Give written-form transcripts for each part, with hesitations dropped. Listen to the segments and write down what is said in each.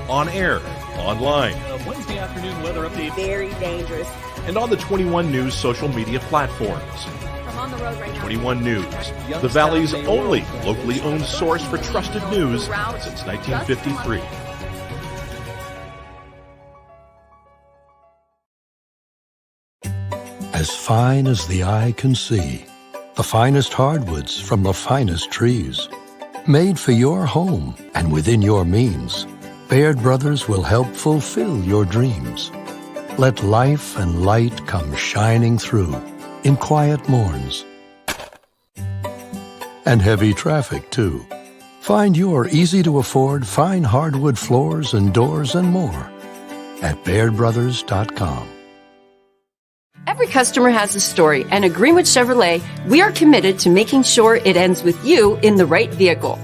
on air, online, Wednesday afternoon weather update. Very dangerous. and on the 21 News social media platforms. I'm on the road right now. 21 News, the Valley's only locally owned source for trusted news since 1953. As fine as the eye can see, the finest hardwoods from the finest trees. Made for your home and within your means, Baird Brothers will help fulfill your dreams. Let life and light come shining through in quiet morns. And heavy traffic, too. Find your easy-to-afford fine hardwood floors and doors and more at BairdBrothers.com. Every customer has a story, and at Greenwood Chevrolet, we are committed to making sure it ends with you in the right vehicle.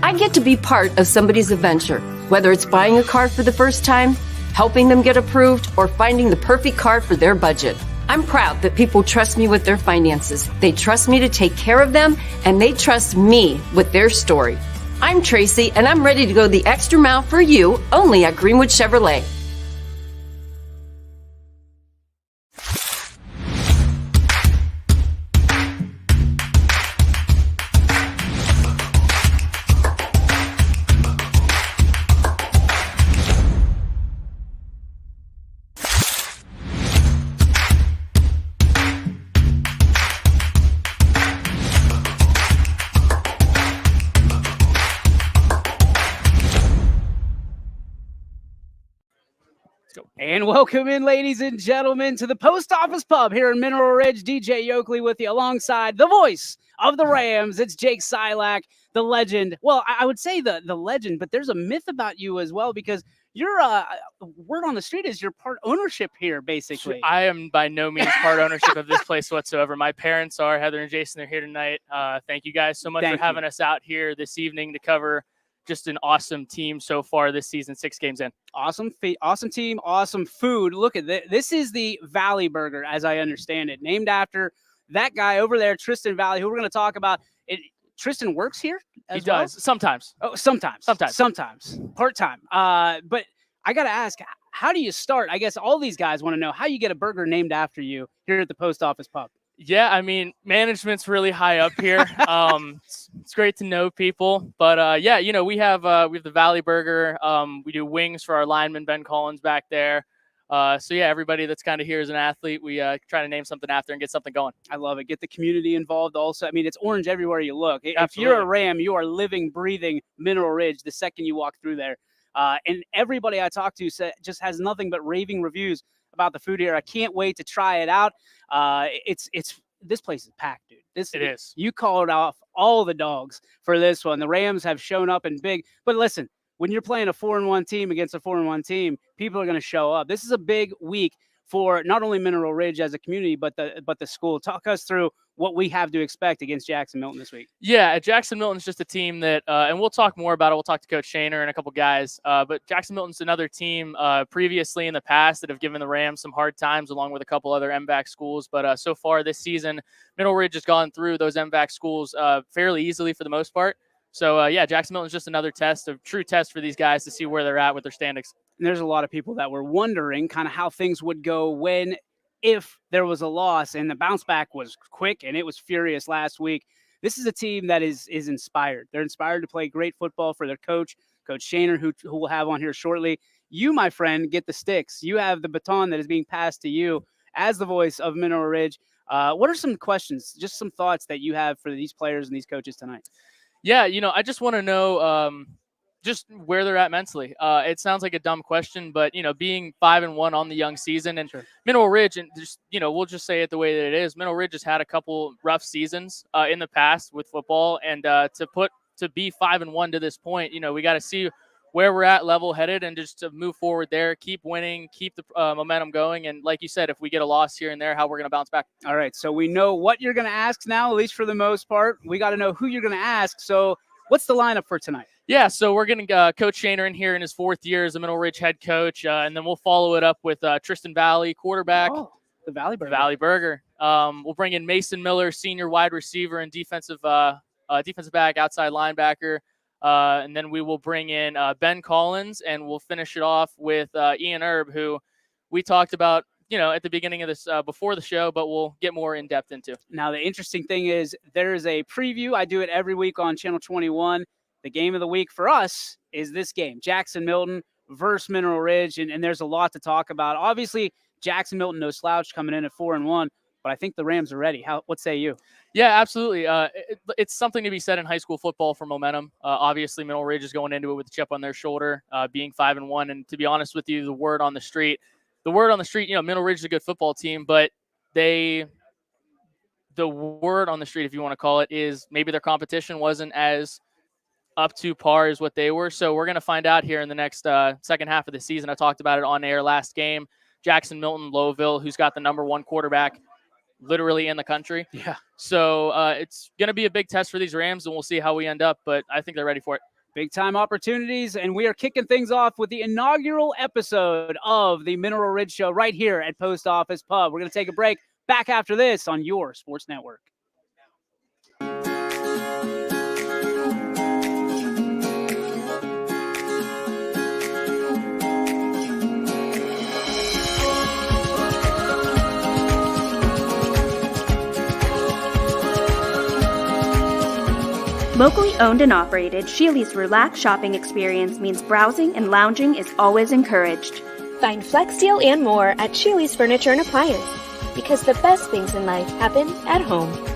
I get to be part of somebody's adventure, whether it's buying a car for the first time, helping them get approved, or finding the perfect car for their budget. I'm proud that people trust me with their finances. They trust me to take care of them, and they trust me with their story. I'm Tracy, and I'm ready to go the extra mile for you, only at Greenwood Chevrolet. And welcome in, ladies and gentlemen, to the Post Office Pub here in Mineral Ridge. DJ Yoakley with you alongside the voice of the Rams. It's Jake Silak, the legend. Well, I would say the legend, but there's a myth about you as well because you're word on the street is you're part ownership here, basically. I am by no means part ownership of this place whatsoever. My parents are. Heather and Jason, they're here tonight. Thank you guys so much for having us out here this evening to cover just an awesome team so far this season, 6 games in. Awesome team, awesome food. Look at this. This is the Valley Burger, as I understand it, named after that guy over there, Tristan Valley, who we're going to talk about. Tristan works here as well? He does, sometimes. Oh, sometimes. Part-time. But I got to ask, how do you start? I guess all these guys want to know how you get a burger named after you here at the Post Office Pub. Yeah, I mean, management's really high up here. It's great to know people, but yeah, you know, we have the Valley Burger. We do wings for our lineman Ben Collins back there. So yeah, everybody that's kind of here as an athlete, we try to name something after and get something going. I love it. Get the community involved. Also, I mean, it's orange everywhere you look. Absolutely. If you're a Ram, you are living, breathing Mineral Ridge the second you walk through there. And everybody I talk to just has nothing but raving reviews about the food here. I can't wait to try it out. This place is packed, dude. It is. You called off all the dogs for this one. The Rams have shown up in big. But listen, when you're playing a 4-1 team against a 4-1 team, people are going to show up. This is a big week for not only Mineral Ridge as a community, but the school. Talk us through what we have to expect against Jackson Milton this week. Yeah, Jackson Milton's just a team that, and we'll talk more about it. We'll talk to Coach Shaner and a couple guys. But Jackson Milton's another team previously in the past that have given the Rams some hard times, along with a couple other MVAC schools. But so far this season, Mineral Ridge has gone through those MVAC schools fairly easily for the most part. So yeah, Jackson Milton's just another true test for these guys to see where they're at with their standings. And there's a lot of people that were wondering kind of how things would go if there was a loss, and the bounce back was quick and it was furious last week. This is a team that is inspired. They're inspired to play great football for their coach, Coach Shaner, who we'll have on here shortly. You, my friend, get the sticks. You have the baton that is being passed to you as the voice of Mineral Ridge. What are some questions, just some thoughts that you have for these players and these coaches tonight? Yeah, you know, I just want to know just where they're at mentally. It sounds like a dumb question, but, you know, being 5-1 on the young season and sure. Mineral Ridge, and just, you know, we'll just say it the way that it is. Mineral Ridge has had a couple rough seasons in the past with football, and to be 5-1 to this point, you know, we got to see where we're at level headed and just to move forward there, keep winning, keep the momentum going. And like you said, if we get a loss here and there, how we're going to bounce back. All right. So we know what you're going to ask now, at least for the most part. We got to know who you're going to ask. So what's the lineup for tonight? Yeah, so we're getting Coach Shaner in here in his 4th year as a Mineral Ridge head coach, and then we'll follow it up with Tristan Valley, quarterback. Oh, the Valley Burger. Valley Burger. We'll bring in Mason Miller, senior wide receiver and defensive back, outside linebacker. And then we will bring in Ben Collins, and we'll finish it off with Ian Erb, who we talked about, at the beginning of this before the show, but we'll get more in depth into. Now, the interesting thing is there is a preview. I do it every week on Channel 21. The game of the week for us is this game, Jackson Milton versus Mineral Ridge, and there's a lot to talk about. Obviously, Jackson Milton, no slouch, coming in at 4-1, but I think the Rams are ready. What say you? Yeah, absolutely. It's something to be said in high school football for momentum. Obviously, Mineral Ridge is going into it with a chip on their shoulder, being 5-1. And to be honest with you, the word on the street, Mineral Ridge is a good football team, but the word on the street, if you want to call it, is maybe their competition wasn't as up to par as what they were. So we're going to find out here in the next second half of the season. I talked about it on air last game. Jackson Milton, Lowville, who's got the number 1 quarterback literally in the country. Yeah. So it's going to be a big test for these Rams, and we'll see how we end up, but I think they're ready for it. Big time opportunities, and we are kicking things off with the inaugural episode of the Mineral Ridge Show right here at Post Office Pub. We're going to take a break. Back after this on your sports network. Locally owned and operated, Sheely's relaxed shopping experience means browsing and lounging is always encouraged. Find Flex Deal and more at Sheely's Furniture and Appliance, because the best things in life happen at home.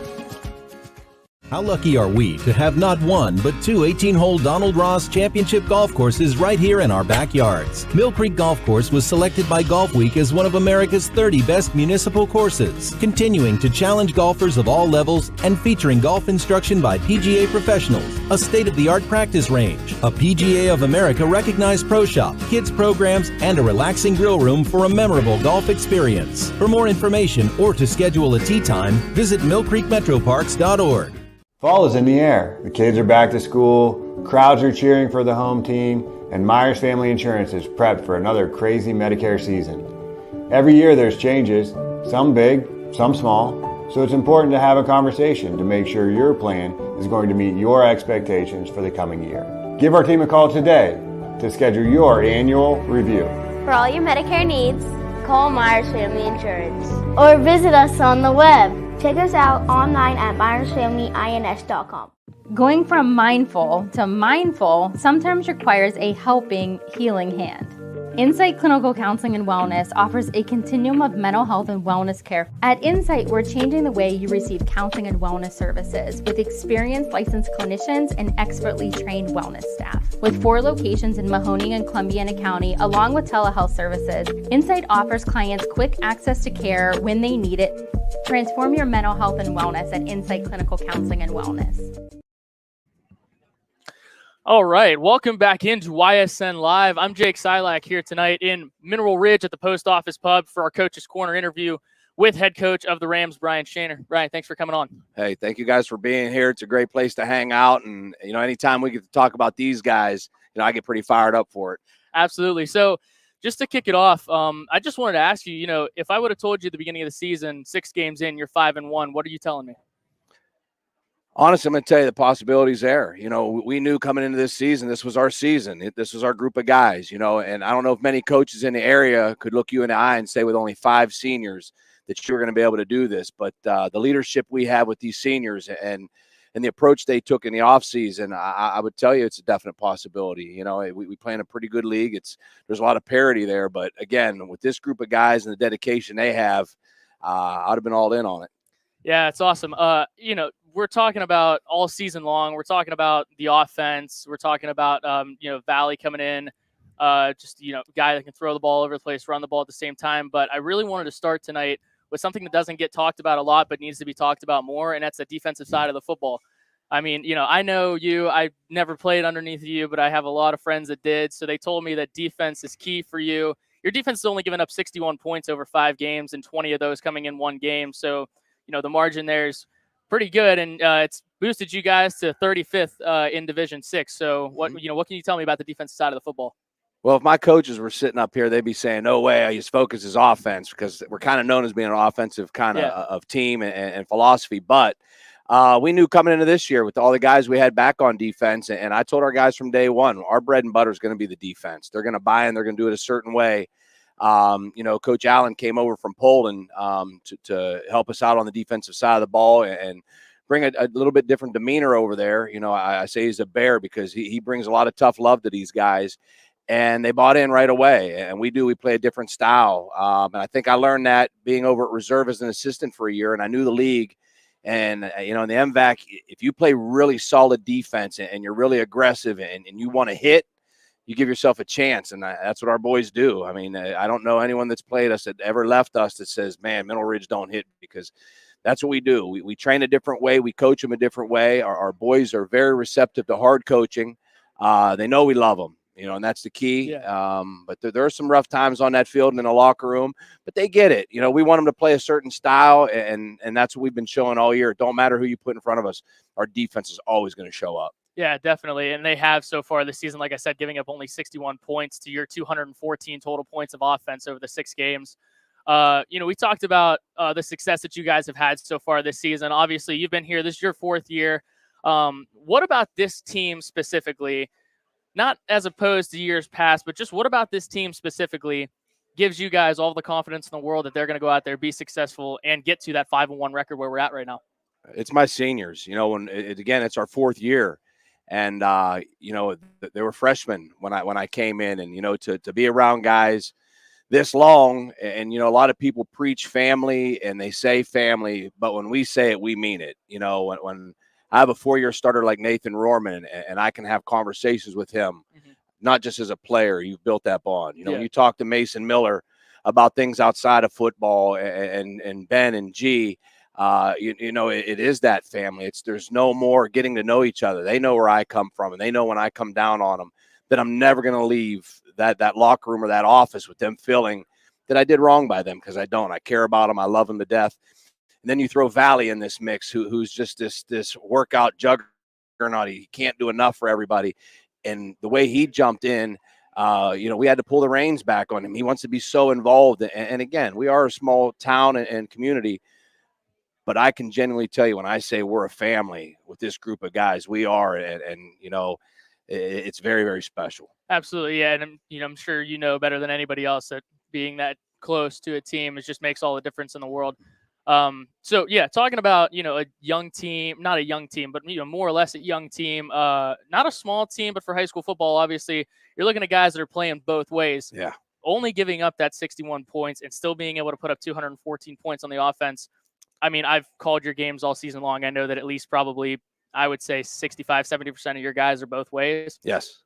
How lucky are we to have not one, but 2 18-hole Donald Ross Championship golf courses right here in our backyards. Mill Creek Golf Course was selected by Golf Week as one of America's 30 best municipal courses, continuing to challenge golfers of all levels and featuring golf instruction by PGA professionals, a state-of-the-art practice range, a PGA of America recognized pro shop, kids programs, and a relaxing grill room for a memorable golf experience. For more information or to schedule a tee time, visit millcreekmetroparks.org. Fall is in the air. The kids are back to school, crowds are cheering for the home team, and Myers Family Insurance is prepped for another crazy Medicare season. Every year there's changes, some big, some small, so it's important to have a conversation to make sure your plan is going to meet your expectations for the coming year. Give our team a call today to schedule your annual review. For all your Medicare needs, call Myers Family Insurance or visit us on the web. Check us out online at MyersFamilyINS.com. Going from mindful to mindful sometimes requires a helping, healing hand. Insight Clinical Counseling and Wellness offers a continuum of mental health and wellness care. At Insight, we're changing the way you receive counseling and wellness services with experienced licensed clinicians and expertly trained wellness staff. With 4 locations in Mahoning and Columbiana County, along with telehealth services, Insight offers clients quick access to care when they need it. Transform your mental health and wellness at Insight Clinical Counseling and Wellness. All right, welcome back into YSN Live. I'm Jake Silak here tonight in Mineral Ridge at the Post Office Pub for our Coach's Corner interview with head coach of the Rams, Brian Shaner. Brian, thanks for coming on. Hey, thank you guys for being here. It's a great place to hang out, and anytime we get to talk about these guys, I get pretty fired up for it. Absolutely. So, just to kick it off, I just wanted to ask you, if I would have told you at the beginning of the season, 6 games in, you're 5-1, what are you telling me? Honestly, I'm going to tell you the possibilities there. We knew coming into this season, this was our season. This was our group of guys, and I don't know if many coaches in the area could look you in the eye and say with only 5 seniors that you were going to be able to do this. But the leadership we have with these seniors and the approach they took in the offseason, I would tell you it's a definite possibility. We play in a pretty good league. There's a lot of parity there. But, again, with this group of guys and the dedication they have, I'd have been all in on it. Yeah, it's awesome. We're talking about all season long. We're talking about the offense. We're talking about, Valley coming in, guy that can throw the ball over the place, run the ball at the same time. But I really wanted to start tonight with something that doesn't get talked about a lot, but needs to be talked about more, and that's the defensive side of the football. I mean, I know you. I never played underneath you, but I have a lot of friends that did. So they told me that defense is key for you. Your defense has only given up 61 points over 5 games, and 20 of those coming in 1 game. So, the margin there is pretty good, and it's boosted you guys to 35th in Division 6. So what can you tell me about the defensive side of the football? Well, if my coaches were sitting up here, they'd be saying, no way, his focus is offense, because we're kind of known as being an offensive kind of team and philosophy. But we knew coming into this year with all the guys we had back on defense, and I told our guys from day one, our bread and butter is going to be the defense. They're going to buy in. They're going to do it a certain way. Coach Allen came over from Poland to help us out on the defensive side of the ball and bring a little bit different demeanor over there. I say he's a bear because he brings a lot of tough love to these guys, and they bought in right away. And we play a different style. And I think I learned that being over at reserve as an assistant for a year, and I knew the league. And, in the MVAC, if you play really solid defense and you're really aggressive and you want to hit, you give yourself a chance. And that's what our boys do. I mean, I don't know anyone that's played us that ever left us that says, man, Mineral Ridge don't hit, because that's what we do. We train a different way. We coach them a different way. Our boys are very receptive to hard coaching. They know we love them. And that's the key. Yeah. But there are some rough times on that field and in the locker room, but they get it. We want them to play a certain style, and that's what we've been showing all year. It don't matter who you put in front of us. Our defense is always going to show up. Yeah, definitely. And they have so far this season, like I said, giving up only 61 points to your 214 total points of offense over the 6 games. We talked about the success that you guys have had so far this season. Obviously, you've been here. This is your 4th year. What about this team specifically? Not as opposed to years past, but just what about this team specifically gives you guys all the confidence in the world that they're going to go out there, be successful, and get to that 5-1 record where we're at right now? It's my seniors. Again, it's our 4th year, and they were freshmen when I came in, and to be around guys this long, and a lot of people preach family and they say family, but when we say it, we mean it. When I have a 4-year starter like Nathan Rohrman, and I can have conversations with him, not just as a player. You've built that bond. When you talk to Mason Miller about things outside of football, and Ben and G, it is that family. There's no more getting to know each other. They know where I come from, and they know when I come down on them that I'm never going to leave that locker room or that office with them feeling that I did wrong by them, because I don't. I care about them. I love them to death. And then you throw Valley in this mix, who's just this workout juggernaut. He can't do enough for everybody. And the way he jumped in, we had to pull the reins back on him. He wants to be so involved. And again, we are a small town and community, but I can genuinely tell you when I say we're a family with this group of guys, we are. And it's very, very special. Absolutely. Yeah. And I'm sure better than anybody else that being that close to a team, it just makes all the difference in the world. So yeah, talking about, a young team, not a young team, but, more or less a young team, not a small team, but for high school football, obviously you're looking at guys that are playing both ways. Yeah. Only giving up that 61 points and still being able to put up 214 points on the offense. I mean, I've called your games all season long. I know that at least probably, I would say 65, 70% of your guys are both ways. Yes.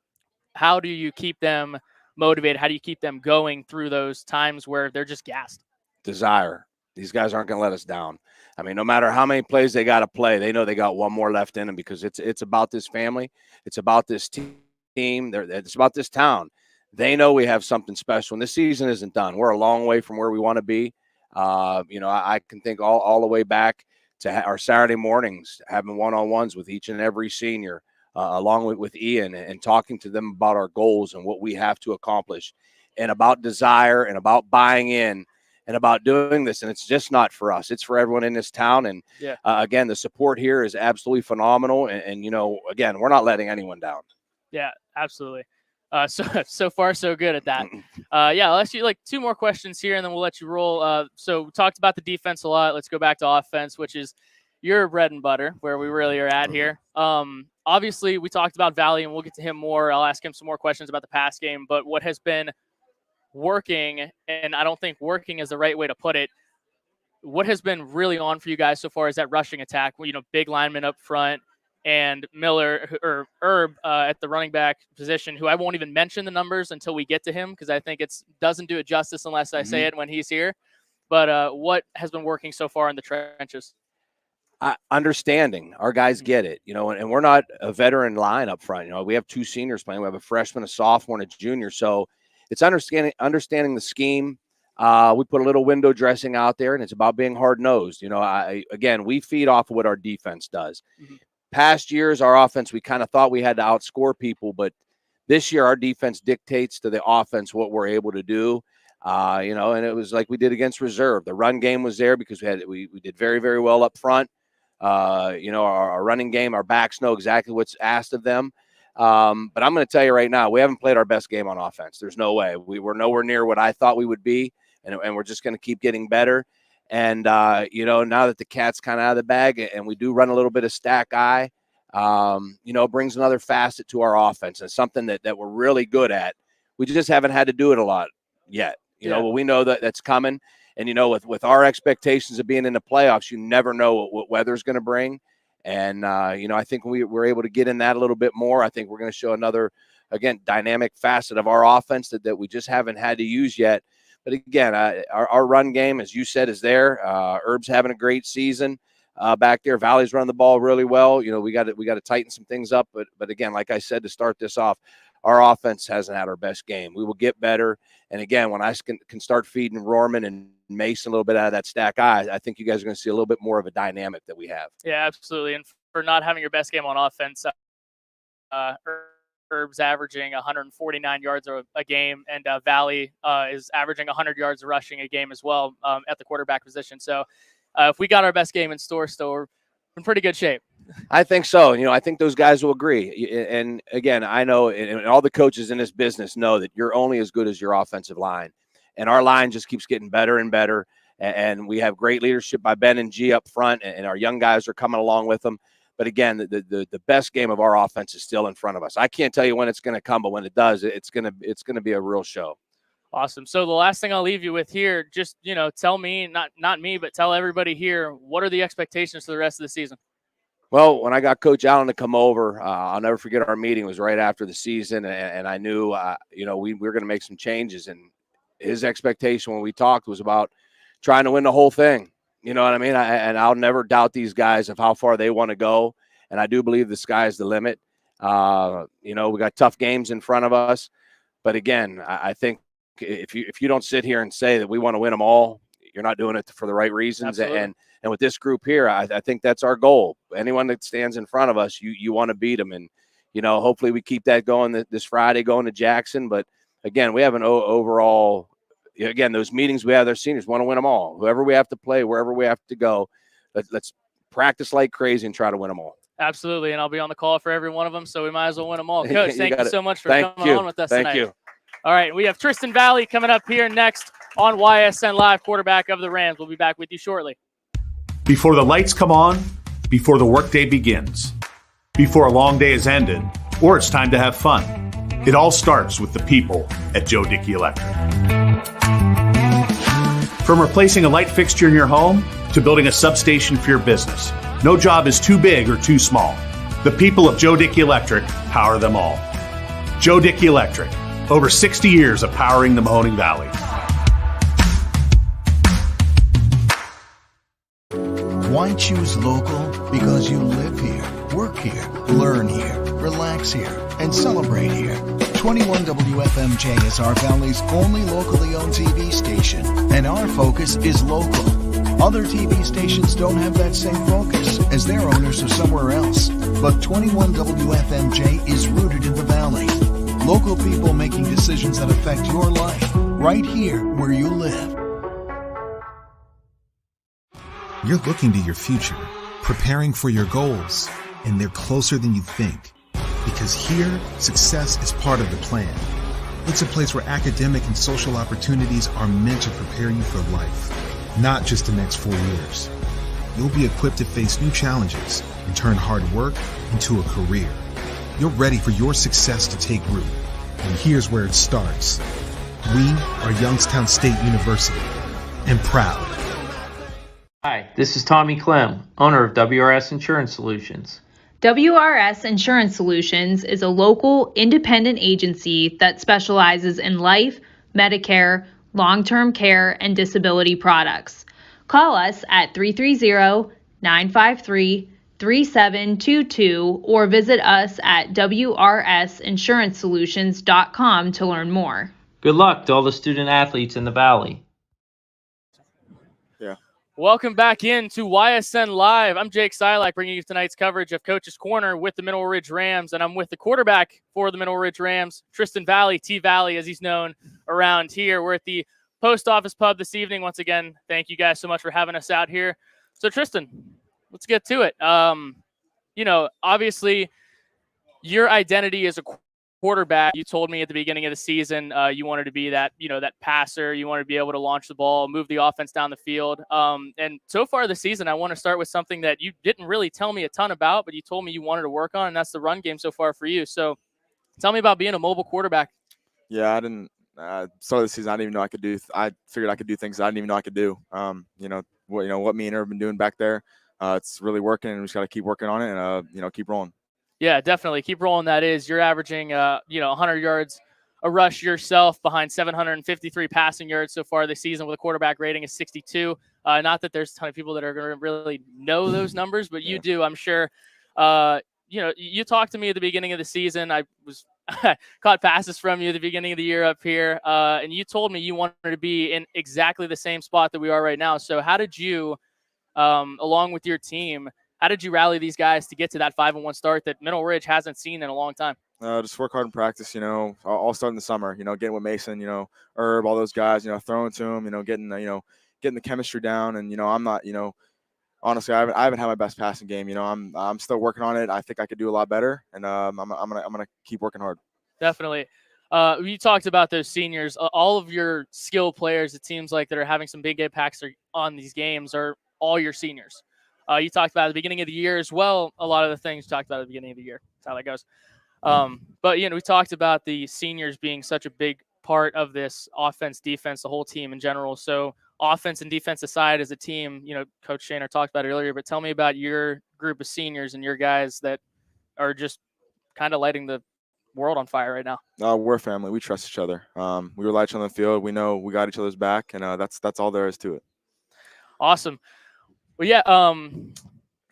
How do you keep them motivated? How do you keep them going through those times where they're just gassed? Desire. These guys aren't going to let us down. I mean, no matter how many plays they got to play, they know they got one more left in them, because it's about this family. It's about this team. It's about this town. They know we have something special, and this season isn't done. We're a long way from where we want to be. I can think all the way back to our Saturday mornings, having one-on-ones with each and every senior, along with Ian, and talking to them about our goals and what we have to accomplish, and about desire and about buying in and about doing this. And it's just not for us. It's for everyone in this town. And again, the support here is absolutely phenomenal. And again, we're not letting anyone down. Yeah, absolutely. So far, so good at that. I'll ask you 2 more questions here, and then we'll let you roll. So we talked about the defense a lot. Let's go back to offense, which is your bread and butter, where we really are at here. Obviously, we talked about Valley, and we'll get to him more. I'll ask him some more questions about the pass game. But what has been working, and I don't think working is the right way to put it, what has been really on for you guys so far is that rushing attack. Big lineman up front, and Miller or Herb at the running back position, who I won't even mention the numbers until we get to him, because I think it doesn't do it justice unless I say it when he's here. But what has been working so far in the trenches? Understanding. Our guys get it, and we're not a veteran line up front. We have 2 seniors playing. We have a freshman, a sophomore, and a junior. So it's understanding the scheme. We put a little window dressing out there, and it's about being hard-nosed. Again, we feed off of what our defense does. Past years, our offense, we kind of thought we had to outscore people, but this year our defense dictates to the offense what we're able to do. And it was like we did against reserve. The run game was there because we did very, very well up front. Our running game, our backs know exactly what's asked of them. But I'm going to tell you right now, we haven't played our best game on offense. There's no way. We were nowhere near what I thought we would be, and we're just going to keep getting better. And, now that the cat's kind of out of the bag and we do run a little bit of stack eye, it brings another facet to our offense and something that we're really good at. We just haven't had to do it a lot yet. But we know that that's coming. And, with our expectations of being in the playoffs, you never know what weather's going to bring. And, I think we're able to get in that a little bit more. I think we're going to show another, again, dynamic facet of our offense that we just haven't had to use yet. But again, our run game, as you said, is there. Herb's having a great season back there. Valley's running the ball really well. We got to tighten some things up. But again, like I said, to start this off, our offense hasn't had our best game. We will get better. And again, when I can start feeding Rorman and Mason a little bit out of that stack eye, I think you guys are going to see a little bit more of a dynamic that we have. Yeah, absolutely. And for not having your best game on offense, Herb's averaging 149 yards a game, and Valley is averaging 100 yards rushing a game as well at the quarterback position. So if we got our best game in store, still we're in pretty good shape. I think so. I think those guys will agree. And again, I know, and all the coaches in this business know that you're only as good as your offensive line. And our line just keeps getting better and better. And we have great leadership by Ben and G up front, and our young guys are coming along with them. But again, the best game of our offense is still in front of us. I can't tell you when it's going to come, but when it does, it's going to be a real show. Awesome. So the last thing I'll leave you with here, just, tell me, not me, but tell everybody here, what are the expectations for the rest of the season? Well, when I got Coach Allen to come over, I'll never forget our meeting. It was right after the season, and I knew, we were going to make some changes. And his expectation when we talked was about trying to win the whole thing. You know what I mean? And I'll never doubt these guys of how far they want to go. And I do believe the sky's the limit. We got tough games in front of us. But again, I think if you don't sit here and say that we want to win them all, you're not doing it for the right reasons. Absolutely. And with this group here, I think that's our goal. Anyone that stands in front of us, you want to beat them. And, hopefully we keep that going this Friday, going to Jackson. But again, we have an overall, again, those meetings we have, their seniors want to win them all. Whoever we have to play, wherever we have to go, let's practice like crazy and try to win them all. Absolutely. And I'll be on the call for every one of them, so we might as well win them all. Coach, thank you so much for coming on with us tonight. Thank you. All right, we have Tristan Valley coming up here next on YSN Live, quarterback of the Rams. We'll be back with you shortly. Before the lights come on, before the workday begins, before a long day is ended, or it's time to have fun, it all starts with the people at Joe Dickey Electric. From replacing a light fixture in your home to building a substation for your business, no job is too big or too small. The people of Joe Dickey Electric power them all. Joe Dickey Electric, over 60 years of powering the Mahoning Valley. Why choose local? Because you live here, work here, learn here, relax here, and celebrate here. 21 WFMJ is our Valley's only locally owned TV station, and our focus is local. Other TV stations don't have that same focus, as their owners are somewhere else. But 21 WFMJ is rooted in the Valley. Local people making decisions that affect your life, right here where you live. You're looking to your future, preparing for your goals, and they're closer than you think. Because here, success is part of the plan. It's a place where academic and social opportunities are meant to prepare you for life, not just the next 4 years. You'll be equipped to face new challenges and turn hard work into a career. You're ready for your success to take root. And here's where it starts. We are Youngstown State University, and proud. Hi, this is Tommy Clem, owner of WRS Insurance Solutions. WRS Insurance Solutions is a local independent agency that specializes in life, Medicare, long-term care, and disability products. Call us at 330-953-3722 or visit us at wrsinsuranceSolutions.com to learn more. Good luck to all the student athletes in the Valley. Welcome back into YSN Live. I'm Jake Silac, bringing you tonight's coverage of Coach's Corner with the Mineral Ridge Rams, and I'm with the quarterback for the Mineral Ridge Rams, Tristan Valley, T-Valley as he's known around here. We're at the Post Office Pub this evening. Once again, thank you guys so much for having us out here. So, Tristan, let's get to it. Obviously, your identity as a quarterback. You told me at the beginning of the season you wanted to be that passer. You wanted to be able to launch the ball, move the offense down the field. And so far this season, I want to start with something that you didn't really tell me a ton about, but you told me you wanted to work on, and that's the run game so far for you. So tell me about being a mobile quarterback. Yeah, I didn't start of the season. I didn't even know I could do. I figured I could do things I didn't even know I could do. What me and Herb have been doing back there. It's really working, and we just got to keep working on it and keep rolling. Yeah, definitely. Keep rolling. That is. You're averaging, 100 yards a rush yourself behind 753 passing yards so far this season with a quarterback rating of 62. Not that there's a ton of people that are going to really know those numbers, but you do, I'm sure. You talked to me at the beginning of the season. I was caught passes from you at the beginning of the year up here, and you told me you wanted to be in exactly the same spot that we are right now. So how did you, along with your team, how did you rally these guys to get to that 5-1 start that Mineral Ridge hasn't seen in a long time? Just work hard in practice, I'll start in the summer, getting with Mason, Herb, all those guys, throwing to them, getting the chemistry down. And, I'm not, honestly, I haven't had my best passing game. I'm still working on it. I think I could do a lot better, and I'm gonna keep working hard. Definitely. You talked about those seniors. All of your skill players, it seems like, that are having some big impacts on these games are all your seniors. You talked about at the beginning of the year as well. A lot of the things you talked about at the beginning of the year. That's how that goes. But we talked about the seniors being such a big part of this offense, defense, the whole team in general. So offense and defense aside, as a team, Coach Shaner talked about it earlier, but tell me about your group of seniors and your guys that are just kind of lighting the world on fire right now. We're a family. We trust each other. We rely on the field. We know we got each other's back, and that's all there is to it. Awesome. Well, yeah, I'm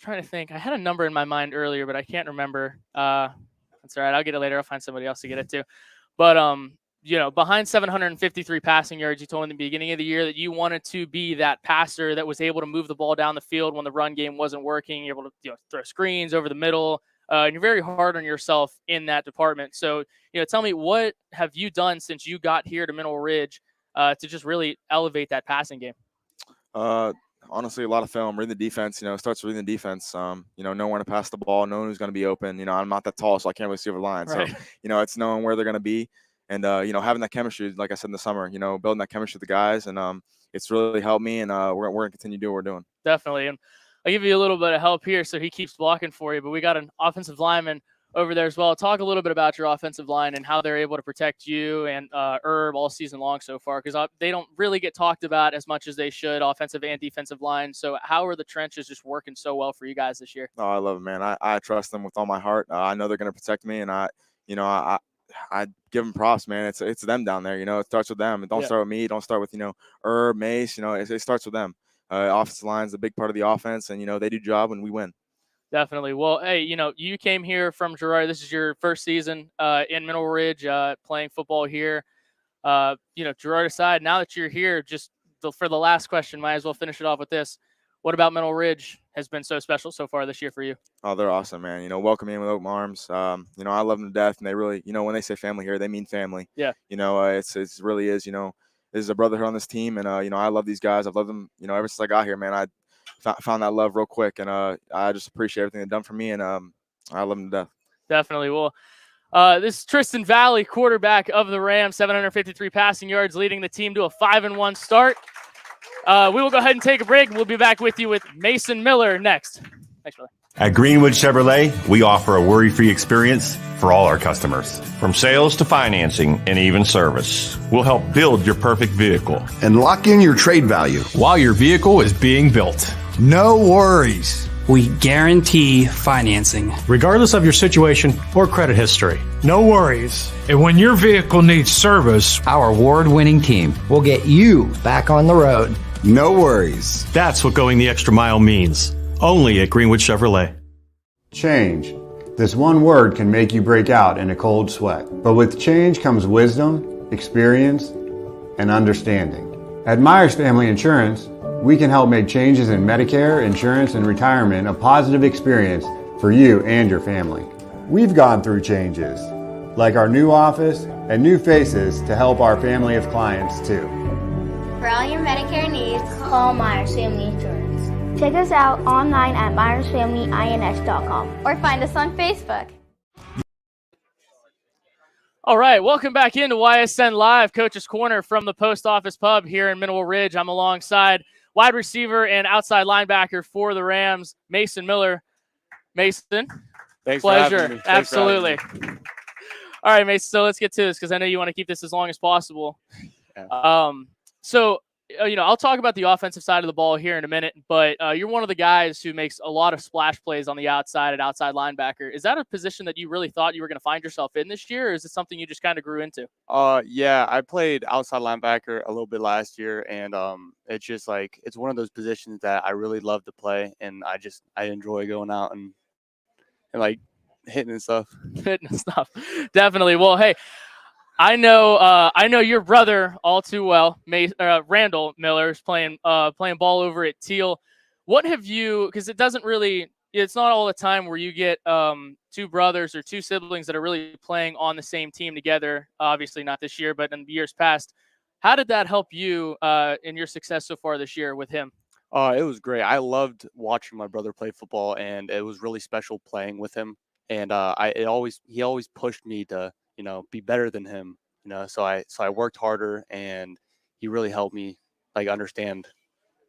trying to think. I had a number in my mind earlier, but I can't remember. That's all right. I'll get it later. I'll find somebody else to get it to. But, behind 753 passing yards, you told in the beginning of the year that you wanted to be that passer that was able to move the ball down the field when the run game wasn't working, able to throw screens over the middle. And you're very hard on yourself in that department. So, tell me, what have you done since you got here to Mineral Ridge to just really elevate that passing game? Honestly, a lot of film. Reading the defense, it starts with reading the defense. Knowing where to pass the ball, knowing who's going to be open. I'm not that tall, so I can't really see over the line. Right. So, it's knowing where they're going to be and, having that chemistry, like I said in the summer, building that chemistry with the guys. And it's really helped me, and we're going to continue doing what we're doing. Definitely. And I'll give you a little bit of help here so he keeps blocking for you. But we got an offensive lineman over there as well. Talk a little bit about your offensive line and how they're able to protect you and Herb all season long so far, because they don't really get talked about as much as they should, offensive and defensive line. So how are the trenches just working so well for you guys this year? Oh, I love it, man. I trust them with all my heart. I know they're going to protect me, and I give them props, man. It's them down there. It starts with them. It don't start with me. Don't start with Herb, Mace. It starts with them. Offensive line is a big part of the offense, and they do job and we win. Definitely. Well, hey, you came here from Girard. This is your first season in Mineral Ridge playing football here. Girard aside, now that you're here, just for the last question, might as well finish it off with this. What about Mineral Ridge has been so special so far this year for you? Oh, they're awesome, man. Welcoming in with open arms. I love them to death, and they really, when they say family here, they mean family. Yeah. It's really is, there's a brotherhood on this team, and I love these guys. I've loved them, ever since I got here, man. I found that love real quick, and I just appreciate everything they've done for me, and I love them to death. Definitely. Well, this is Tristan Valley, quarterback of the Rams, 753 passing yards, leading the team to a 5-1 start. We will go ahead and take a break. We'll be back with you with Mason Miller next. Thanks, brother. At Greenwood Chevrolet, we offer a worry-free experience for all our customers. From sales to financing and even service, we'll help build your perfect vehicle and lock in your trade value while your vehicle is being built. No worries. We guarantee financing, regardless of your situation or credit history. No worries. And when your vehicle needs service, our award-winning team will get you back on the road. No worries. That's what going the extra mile means. Only at Greenwood Chevrolet. Change. This one word can make you break out in a cold sweat. But with change comes wisdom, experience, and understanding. At Myers Family Insurance, we can help make changes in Medicare, insurance, and retirement a positive experience for you and your family. We've gone through changes, like our new office and new faces to help our family of clients too. For all your Medicare needs, call Myers Family Insurance. Check us out online at MyersFamilyINS.com or find us on Facebook. All right, welcome back into YSN Live, Coach's Corner from the Post Office Pub here in Mineral Ridge. I'm alongside wide receiver and outside linebacker for the Rams, Mason Miller. Mason, Thanks pleasure. For having me. Absolutely. All right, Mason, so let's get to this because I know you want to keep this as long as possible. Yeah. I'll talk about the offensive side of the ball here in a minute, but you're one of the guys who makes a lot of splash plays on the outside at outside linebacker. Is that a position that you really thought you were going to find yourself in this year, or is it something you just kind of grew into? Yeah, I played outside linebacker a little bit last year, and it's just like it's one of those positions that I really love to play, and I enjoy going out and like hitting and stuff. Hitting and stuff, definitely. Well, hey. I know your brother all too well. Randall Miller is playing ball over at Teal. What have you? Because it's not all the time where you get two brothers or two siblings that are really playing on the same team together. Obviously not this year, but in years past. How did that help you in your success so far this year with him? It was great. I loved watching my brother play football, and it was really special playing with him. And he always pushed me to, be better than him, so I worked harder, and he really helped me understand.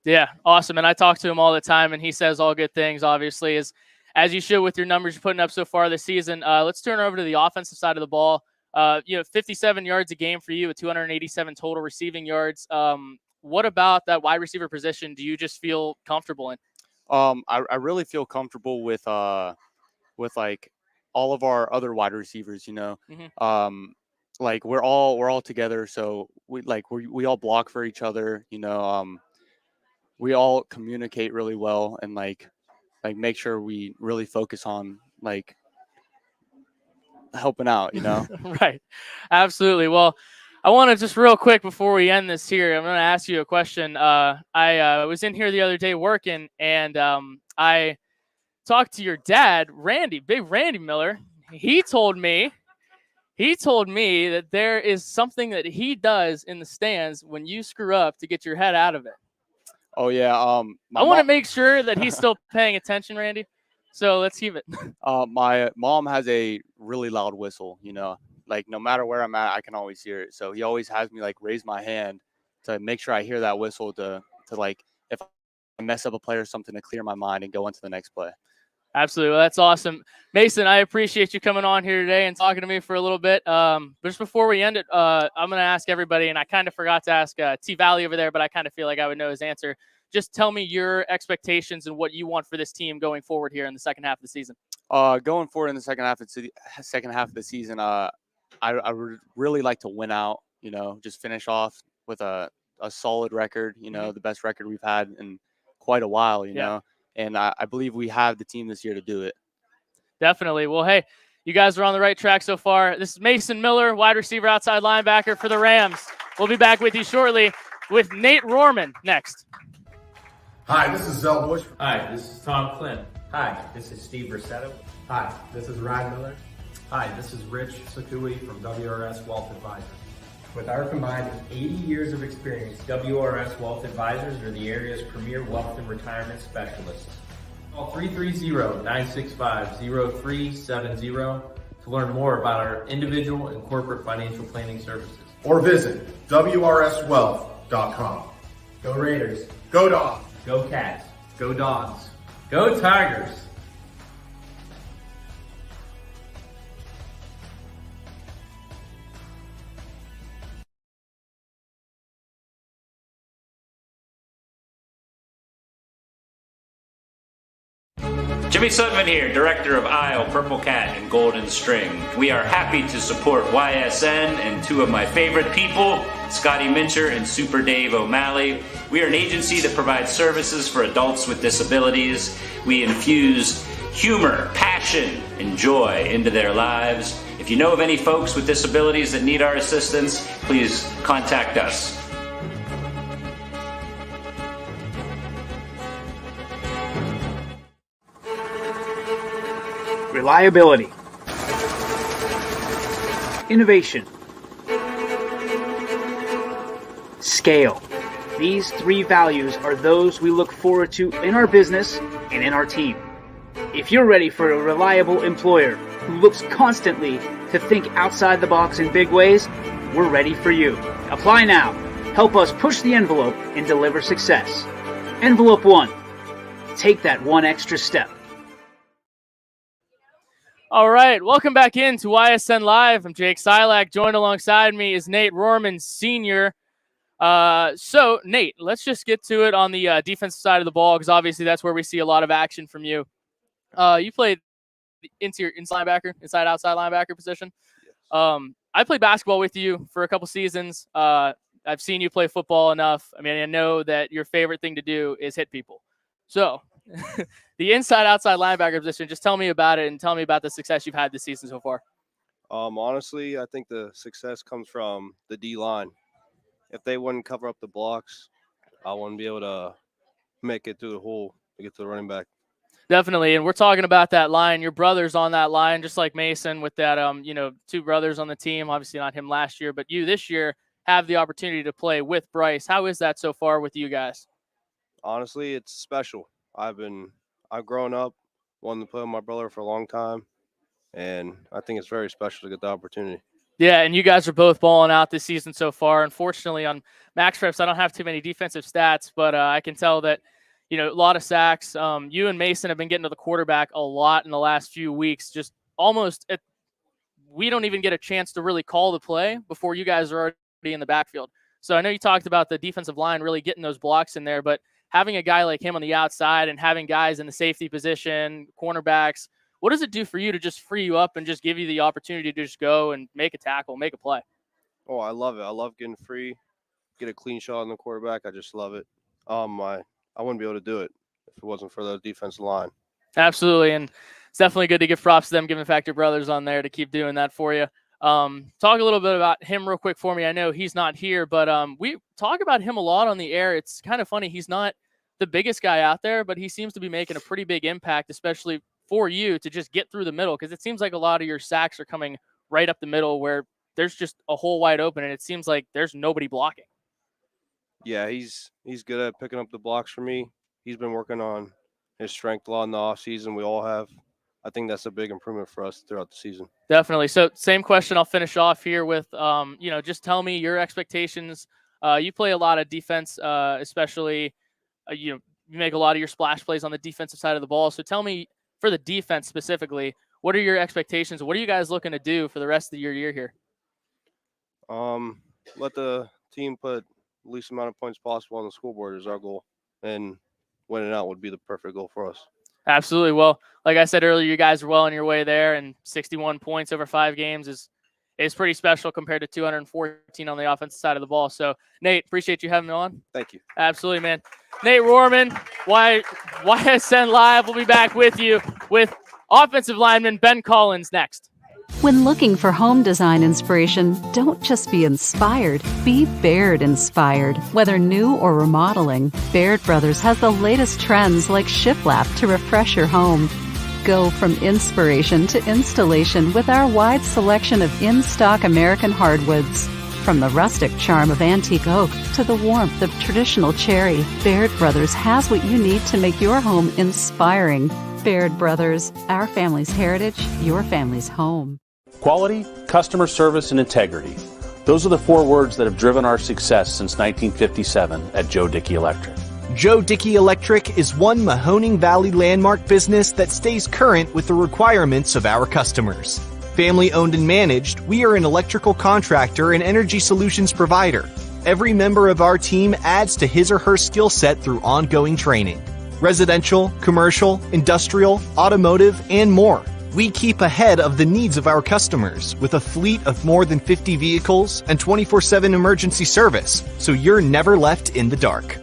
Yeah. Awesome. And I talk to him all the time, and he says all good things, obviously, as you should with your numbers you're putting up so far this season. Let's turn over to the offensive side of the ball. 57 yards a game for you with 287 total receiving yards. What about that wide receiver position do you just feel comfortable in? I really feel comfortable with all of our other wide receivers, Mm-hmm. We're all together. So we all block for each other, we all communicate really well and make sure we really focus on helping out, Right. Absolutely. Well, I want to just real quick before we end this here, I'm going to ask you a question. I was in here the other day working, and I talked to your dad, Big Randy Miller. He told me that there is something that he does in the stands when you screw up to get your head out of it. Oh yeah. I want to make sure that he's still paying attention, Randy. So let's keep it. My mom has a really loud whistle, no matter where I'm at, I can always hear it. So he always has me raise my hand to make sure I hear that whistle to if I mess up a play or something, to clear my mind and go into the next play. Absolutely. Well, that's awesome. Mason, I appreciate you coming on here today and talking to me for a little bit. But just before we end it, I'm going to ask everybody, and I kind of forgot to ask T-Valley over there, but I kind of feel like I would know his answer. Just tell me your expectations and what you want for this team going forward here in the second half of the season. Going forward in the second half of the season, I would really like to win out, just finish off with a solid record, Mm-hmm. the best record we've had in quite a while, you know. And I believe we have the team this year to do it. Definitely. Well, hey, you guys are on the right track so far. This is Mason Miller, wide receiver, outside linebacker for the Rams. We'll be back with you shortly with Nate Rohrman next. Hi, this is Zell Bush. Hi, this is Tom Klim. Hi, this is Steve Rossetto. Hi, this is Ryan Miller. Hi, this is Rich Sakui from WRS Wealth Advisors. With our combined 80 years of experience, WRS Wealth Advisors are the area's premier wealth and retirement specialists. Call 330-965-0370 to learn more about our individual and corporate financial planning services. Or visit WRSwealth.com. Go Raiders. Go Dogs. Go Cats. Go Dogs. Go Tigers. Jimmy Sutton here, Director of Isle, Purple Cat, and Golden String. We are happy to support YSN and two of my favorite people, Scotty Mincher and Super Dave O'Malley. We are an agency that provides services for adults with disabilities. We infuse humor, passion, and joy into their lives. If you know of any folks with disabilities that need our assistance, please contact us. Reliability, innovation, scale. These 3 values are those we look forward to in our business and in our team. If you're ready for a reliable employer who looks constantly to think outside the box in big ways, we're ready for you. Apply now. Help us push the envelope and deliver success. Envelope 1. Take that one extra step. All right, welcome back into YSN Live. I'm Jake Silak. Joined alongside me is Nate Rohrman, Sr. So, Nate, let's just get to it on the defensive side of the ball, because obviously that's where we see a lot of action from you. You played the inside outside linebacker position. I played basketball with you for a couple seasons. I've seen you play football enough. I mean, I know that your favorite thing to do is hit people. So the inside outside linebacker position, just tell me about it and tell me about the success you've had this season so far. Honestly, I think the success comes from the D-line. If they wouldn't cover up the blocks, I wouldn't be able to make it through the hole to get to the running back. Definitely, and we're talking about that line. Your brother's on that line, just like Mason with that, 2 brothers on the team. Obviously not him last year, but you this year have the opportunity to play with Bryce. How is that so far with you guys? Honestly, it's special. I've grown up wanting to play with my brother for a long time, and I think it's very special to get the opportunity. Yeah, and you guys are both balling out this season so far. Unfortunately, on Max Preps, I don't have too many defensive stats, but I can tell that, a lot of sacks. You and Mason have been getting to the quarterback a lot in the last few weeks. Just almost, we don't even get a chance to really call the play before you guys are already in the backfield. So I know you talked about the defensive line really getting those blocks in there, but having a guy like him on the outside and having guys in the safety position, cornerbacks, what does it do for you to just free you up and just give you the opportunity to just go and make a tackle, make a play? Oh, I love it. I love getting free, get a clean shot on the quarterback. I just love it. I wouldn't be able to do it if it wasn't for the defensive line. Absolutely, and it's definitely good to give props to them, given the fact your brother's on there to keep doing that for you. Talk a little bit about him real quick for me. I know he's not here, but we talk about him a lot on the air. It's kind of funny. He's not the biggest guy out there, but he seems to be making a pretty big impact, especially for you to just get through the middle, because it seems like a lot of your sacks are coming right up the middle where there's just a hole wide open, and it seems like there's nobody blocking. Yeah, he's good at picking up the blocks for me. He's been working on his strength a lot in the offseason. We all have. I think that's a big improvement for us throughout the season. Definitely. So same question I'll finish off here with, just tell me your expectations. You play a lot of defense, especially, you make a lot of your splash plays on the defensive side of the ball. So tell me, for the defense specifically, what are your expectations? What are you guys looking to do for the rest of your year here? Let the team put the least amount of points possible on the scoreboard is our goal, and winning out would be the perfect goal for us. Absolutely. Well, like I said earlier, you guys are well on your way there, and 61 points over 5 games is pretty special compared to 214 on the offensive side of the ball. So, Nate, appreciate you having me on. Thank you. Absolutely, man. Nate Rohrman, YSN Live will be back with you with offensive lineman Ben Collins next. When looking for home design inspiration, don't just be inspired, be Baird inspired. Whether new or remodeling, Baird Brothers has the latest trends like shiplap to refresh your home. Go from inspiration to installation with our wide selection of in-stock American hardwoods. From the rustic charm of antique oak to the warmth of traditional cherry, Baird Brothers has what you need to make your home inspiring. Baird Brothers, our family's heritage, your family's home. Quality, customer service, and integrity. Those are the 4 words that have driven our success since 1957 at Joe Dickey Electric. Joe Dickey Electric is one Mahoning Valley landmark business that stays current with the requirements of our customers. Family owned and managed, we are an electrical contractor and energy solutions provider. Every member of our team adds to his or her skill set through ongoing training. Residential, commercial, industrial, automotive, and more. We keep ahead of the needs of our customers with a fleet of more than 50 vehicles and 24/7 emergency service, so you're never left in the dark.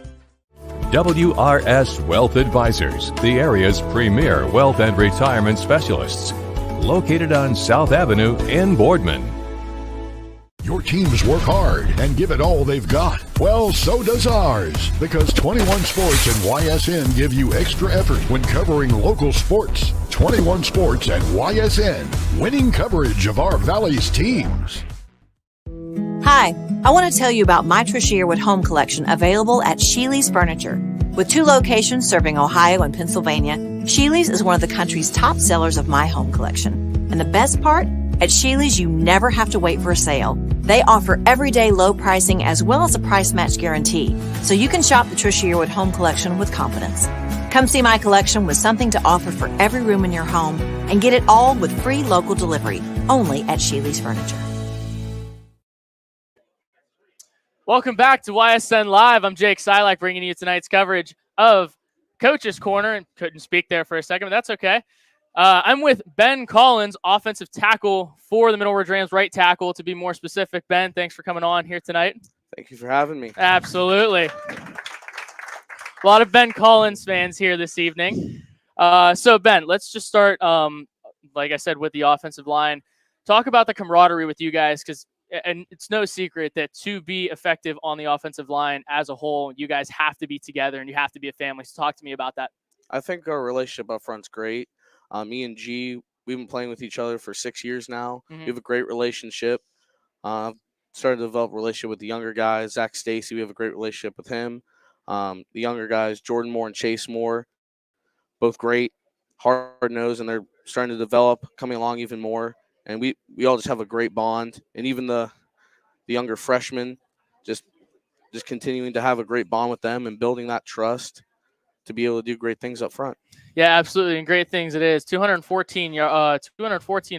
WRS Wealth Advisors, the area's premier wealth and retirement specialists. Located on South Avenue in Boardman. Your teams work hard and give it all they've got. Well, so does ours, because 21 Sports and YSN give you extra effort when covering local sports. 21 Sports and YSN, winning coverage of our Valley's teams. Hi, I want to tell you about my Trish Yearwood home collection available at Sheely's Furniture. With 2 locations serving Ohio and Pennsylvania, Sheely's is one of the country's top sellers of my home collection. And the best part? At Sheely's, you never have to wait for a sale. They offer everyday low pricing as well as a price match guarantee, so you can shop the Trish Yearwood home collection with confidence. Come see my collection with something to offer for every room in your home and get it all with free local delivery only at Sheely's Furniture. Welcome back to YSN Live. I'm Jake Silac bringing you tonight's coverage of Coach's Corner, and couldn't speak there for a second, but that's okay. I'm with Ben Collins, offensive tackle for the Middle Ridge Rams, right tackle to be more specific. Ben, thanks for coming on here tonight. Thank you for having me. Absolutely. A lot of Ben Collins fans here this evening. So, Ben, let's just start, like I said, with the offensive line. Talk about the camaraderie with you guys, and it's no secret that to be effective on the offensive line as a whole, you guys have to be together and you have to be a family. So talk to me about that. I think our relationship up front's great. Me and G, we've been playing with each other for 6 years now. Mm-hmm. We have a great relationship. Started to develop a relationship with the younger guys. Zach Stacy, we have a great relationship with him. The younger guys, Jordan Moore and Chase Moore, both great, hard-nosed, and they're starting to develop, coming along even more. And we all just have a great bond. And even the younger freshmen, just continuing to have a great bond with them and building that trust to be able to do great things up front. Yeah, absolutely, and great things it is. 214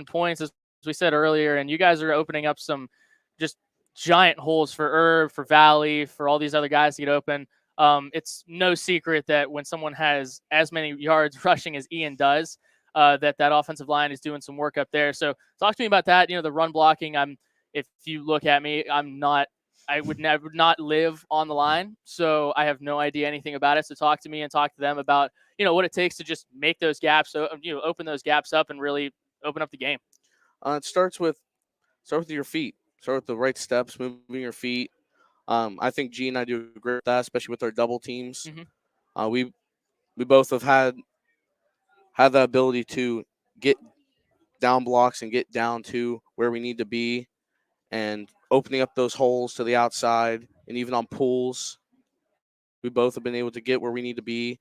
points, as we said earlier, and you guys are opening up some just giant holes for Herb, for Valley, for all these other guys to get open. It's no secret that when someone has as many yards rushing as Ian does, that offensive line is doing some work up there. So talk to me about that. The run blocking. If you look at me, I would not live on the line, so I have no idea anything about it. So talk to me and talk to them about what it takes to just make those gaps, open those gaps up and really open up the game. It starts with your feet. Start with the right steps, moving your feet. I think G and I do great with that, especially with our double teams. Mm-hmm. We both have had the ability to get down blocks and get down to where we need to be, and opening up those holes to the outside, and even on pulls, we both have been able to get where we need to be.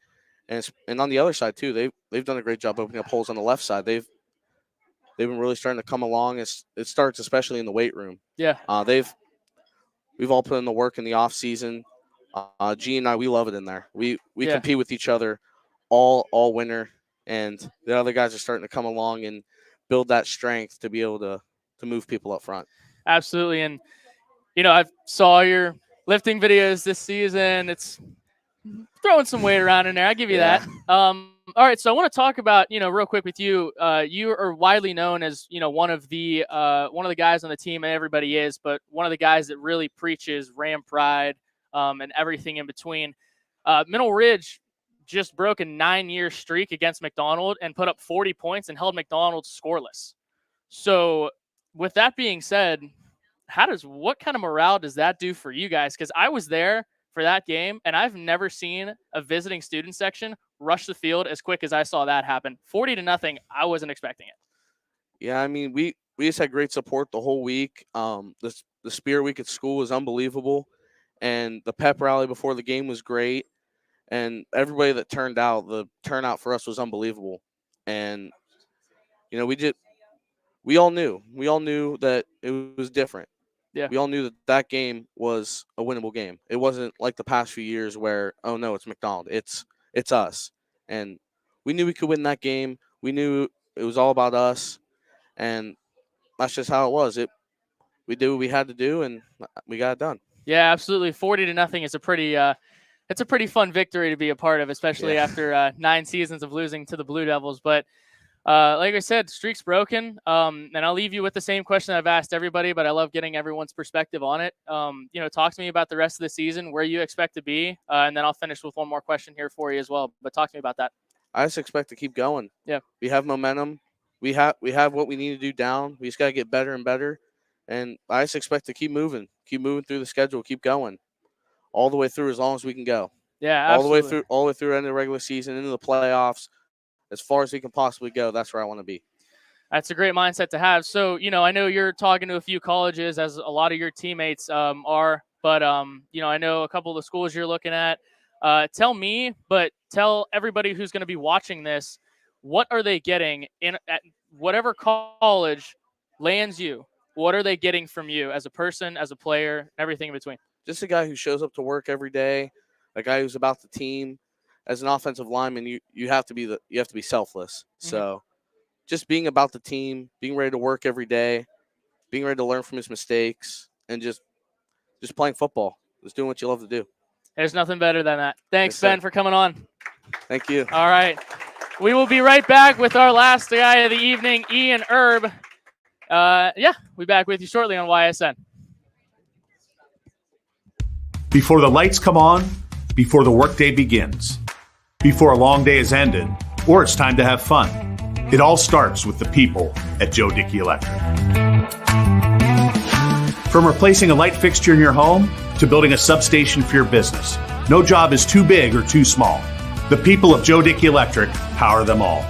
And on the other side too, they've done a great job opening up holes on the left side. They've been really starting to come along. It starts especially in the weight room. Yeah. We've all put in the work in the off season. G and I, we love it in there. We compete with each other all winter, and the other guys are starting to come along and build that strength to be able to move people up front. Absolutely. And, I saw your lifting videos this season. It's throwing some weight around in there. I give you that. All right. So I want to talk about, real quick with you. You are widely known as, one of the guys on the team, and everybody is, but one of the guys that really preaches Ram pride and everything in between. Middle Ridge just broke a 9-year streak against McDonald and put up 40 points and held McDonald scoreless. So with that being said, what kind of morale does that do for you guys? Because I was there for that game, and I've never seen a visiting student section rush the field as quick as I saw that happen. 40-0, I wasn't expecting it. Yeah, I mean, we just had great support the whole week. The Spirit Week at school was unbelievable, and the pep rally before the game was great. And everybody that turned out, the turnout for us was unbelievable. And, we all knew that it was different. Yeah. We all knew that game was a winnable game. It wasn't like the past few years where, oh no, it's McDonald. It's us. And we knew we could win that game. We knew it was all about us. And that's just how it was. We did what we had to do, and we got it done. Yeah, absolutely. 40-0 is a pretty it's a pretty fun victory to be a part of, especially after 9 seasons of losing to the Blue Devils. But like I said, streak's broken. And I'll leave you with the same question I've asked everybody, but I love getting everyone's perspective on it. Talk to me about the rest of the season, where you expect to be, and then I'll finish with one more question here for you as well. But talk to me about that. I just expect to keep going. Yeah. We have momentum. We have what we need to do down. We just got to get better and better. And I just expect to keep moving through the schedule, keep going all the way through as long as we can go. Yeah, absolutely. All the way through end of the regular season, into the playoffs, as far as we can possibly go. That's where I want to be. That's a great mindset to have. So, I know you're talking to a few colleges, as a lot of your teammates are, but, I know a couple of the schools you're looking at. Tell me, but tell everybody who's going to be watching this, what are they getting at whatever college lands you? What are they getting from you as a person, as a player, everything in between? Just a guy who shows up to work every day, a guy who's about the team. As an offensive lineman, you have to be selfless. Mm-hmm. So just being about the team, being ready to work every day, being ready to learn from his mistakes, and just playing football. Just doing what you love to do. There's nothing better than that. Thanks, Yes, Ben, sir. for coming on. Thank you. All right. We will be right back with our last guy of the evening, Ian Erb. We'll be back with you shortly on YSN. Before the lights come on, before the workday begins, before a long day is ended, or it's time to have fun, it all starts with the people at Joe Dickey Electric. From replacing a light fixture in your home to building a substation for your business, no job is too big or too small. The people of Joe Dickey Electric power them all.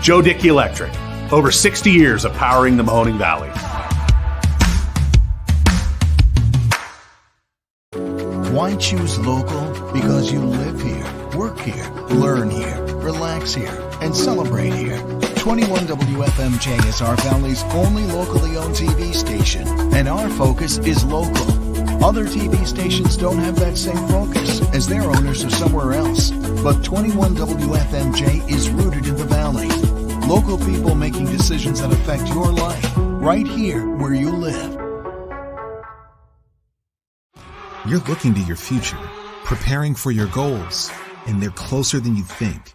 Joe Dickey Electric, over 60 years of powering the Mahoning Valley. Why choose local? Because you live here, work here, learn here, relax here, and celebrate here. 21 WFMJ is our Valley's only locally owned TV station, and our focus is local. Other TV stations don't have that same focus, as their owners are somewhere else. But 21 WFMJ is rooted in the Valley. Local people making decisions that affect your life, right here where you live. You're looking to your future, preparing for your goals, and they're closer than you think.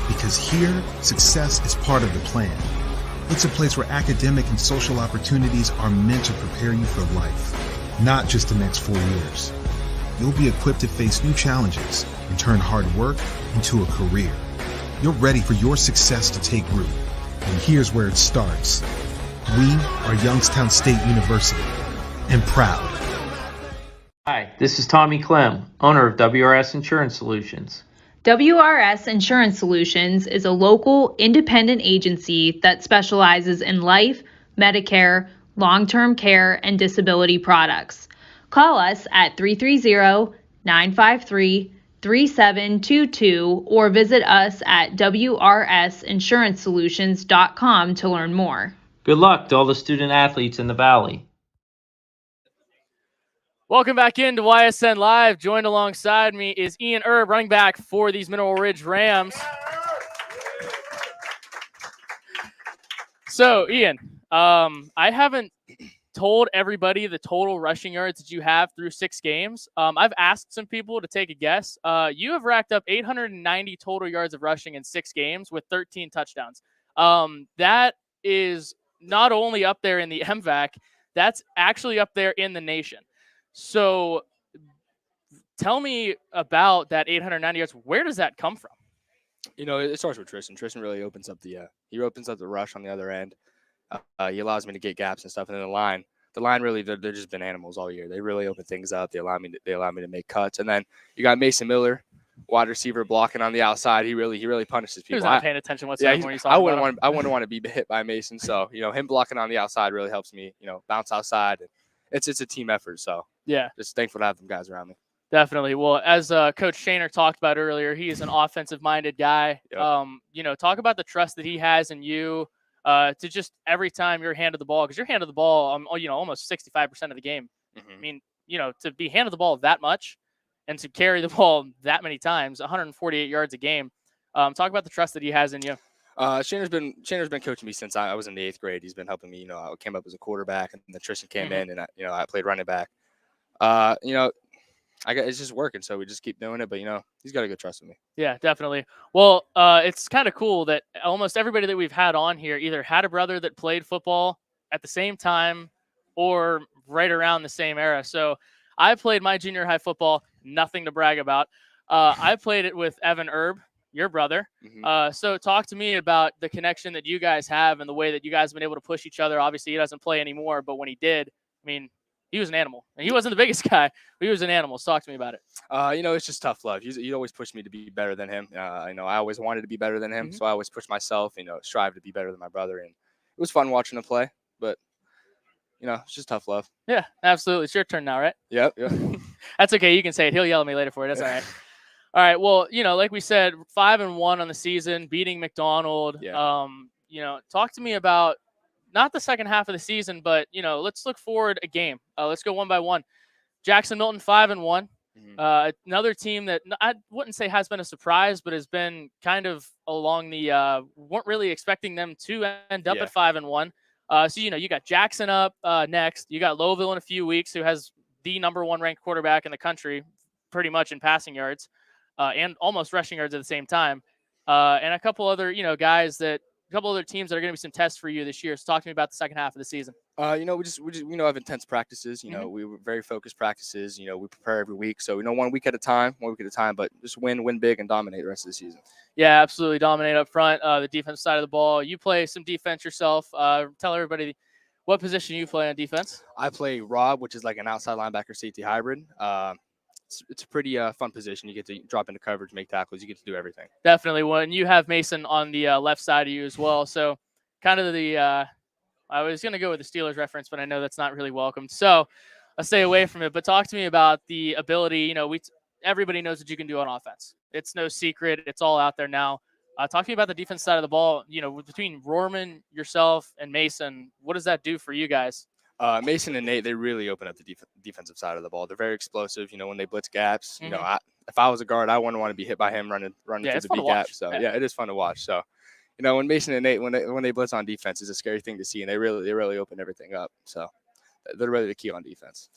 Because here, success is part of the plan. It's a place where academic and social opportunities are meant to prepare you for life, not just the next 4 years. You'll be equipped to face new challenges and turn hard work into a career. You're ready for your success to take root. And here's where it starts. We are Youngstown State University, and proud. Hi, this is Tommy Clem, owner of WRS Insurance Solutions. WRS Insurance Solutions is a local independent agency that specializes in life, Medicare, long-term care, and disability products. Call us at 330-953-3722 or visit us at wrsinsurancesolutions.com to learn more. Good luck to all the student athletes in the Valley. Welcome back into YSN Live. Joined alongside me is Ian Erb, running back for these Mineral Ridge Rams. So, Ian, I haven't told everybody the total rushing yards that you have through 6 games. I've asked some people to take a guess. You have racked up 890 total yards of rushing in 6 games with 13 touchdowns. That is not only up there in the MVAC, that's actually up there in the nation. So tell me about that 890 yards. Where does that come from? It starts with Tristan. Tristan really opens up the rush on the other end. He allows me to get gaps and stuff. And then the line really, they're just been animals all year. They really open things up. They allow me to make cuts. And then you got Mason Miller, wide receiver, blocking on the outside. He really punishes people. He was not paying attention whatsoever when you saw him. I wouldn't want to be hit by Mason. So, him blocking on the outside really helps me, bounce outside. It's a team effort. So yeah, just thankful to have them guys around me. Definitely. Well, as Coach Shaner talked about earlier, he is an offensive-minded guy. Yep. Talk about the trust that he has in you to just every time you're handed the ball, because you're handed the ball, almost 65% of the game. Mm-hmm. I mean, to be handed the ball that much and to carry the ball that many times, 148 yards a game. Talk about the trust that he has in you. Shaner's been coaching me since I was in the 8th grade. He's been helping me. I came up as a quarterback, and then Tristan came in, and I played running back. It's just working, so we just keep doing it. But he's got a good trust with me. Yeah, definitely. Well, it's kind of cool that almost everybody that we've had on here either had a brother that played football at the same time or right around the same era. So I played my junior high football, nothing to brag about. I played it with Evan Erb, your brother. Mm-hmm. So talk to me about the connection that you guys have and the way that you guys have been able to push each other. Obviously, he doesn't play anymore, but when he did, I mean, he was an animal. And he wasn't the biggest guy, but he was an animal. So talk to me about it. It's just tough love. He always pushed me to be better than him. I always wanted to be better than him, so I always pushed myself, strive to be better than my brother. was fun watching them play, but it's just tough love. Yeah, absolutely. It's your turn now, right? Yep. That's okay. You can say it. He'll yell at me later for it. That's all right. All right. Well, like we said, 5-1 on the season, beating McDonald. Yeah. Talk to me about not the second half of the season, but let's look forward a game. Let's go one by one. Jackson Milton 5-1. Another team that I wouldn't say has been a surprise, but has been kind of along the weren't really expecting them to end up at 5-1. So you got Jackson up next. You got Lowville in a few weeks, who has the #1 ranked quarterback in the country, pretty much in passing yards, and almost rushing yards at the same time, and a couple other guys that. A couple other teams that are going to be some tests for you this year. So talk to me about the second half of the season. We just have intense practices. We were very focused practices. We prepare every week. So 1 week at a time, but just win big and dominate the rest of the season. Yeah, absolutely. Dominate up front, the defense side of the ball. You play some defense yourself. Tell everybody what position you play on defense. I play Rob, which is like an outside linebacker safety hybrid. It's a pretty fun position. You get to drop into coverage, make tackles. You get to do everything. Definitely. When you have Mason on the left side of you as well. So kind of I was going to go with the Steelers reference, but I know that's not really welcome. So I'll stay away from it. But talk to me about the ability. Everybody knows what you can do on offense. It's no secret. It's all out there now. Talk to me about the defense side of the ball. Between Rorman, yourself, and Mason, what does that do for you guys? Mason and Nate, they really open up the defensive side of the ball. They're very explosive. When they blitz gaps, if I was a guard, I wouldn't want to be hit by him running through the big gap. So it is fun to watch. So, when Mason and Nate, when they blitz on defense, it's a scary thing to see, and they really open everything up. So they're really the key on defense.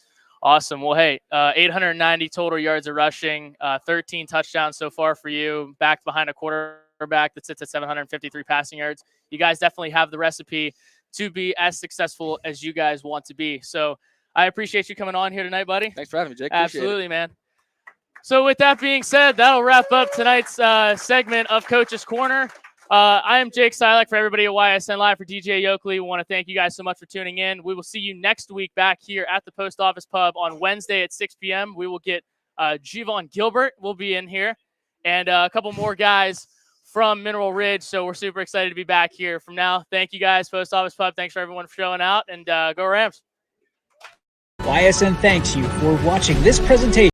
Awesome. Well, hey, 890 total yards of rushing, 13 touchdowns so far for you, backed behind a quarterback that sits at 753 passing yards. You guys definitely have the recipe to be as successful as you guys want to be. So I appreciate you coming on here tonight, buddy. Thanks for having me, Jake. Absolutely, man. So with that being said, that'll wrap up tonight's segment of Coach's Corner. I am Jake Silek for everybody at YSN Live. For DJ Yoakley, we want to thank you guys so much for tuning in. We will see you next week back here at the Post Office Pub on Wednesday at 6 p.m. We will get Javon Gilbert will be in here and a couple more guys from Mineral Ridge. So we're super excited to be back here. From now, thank you guys, Post Office Pub. Thanks for everyone for showing out, and go Rams. YSN thanks you for watching this presentation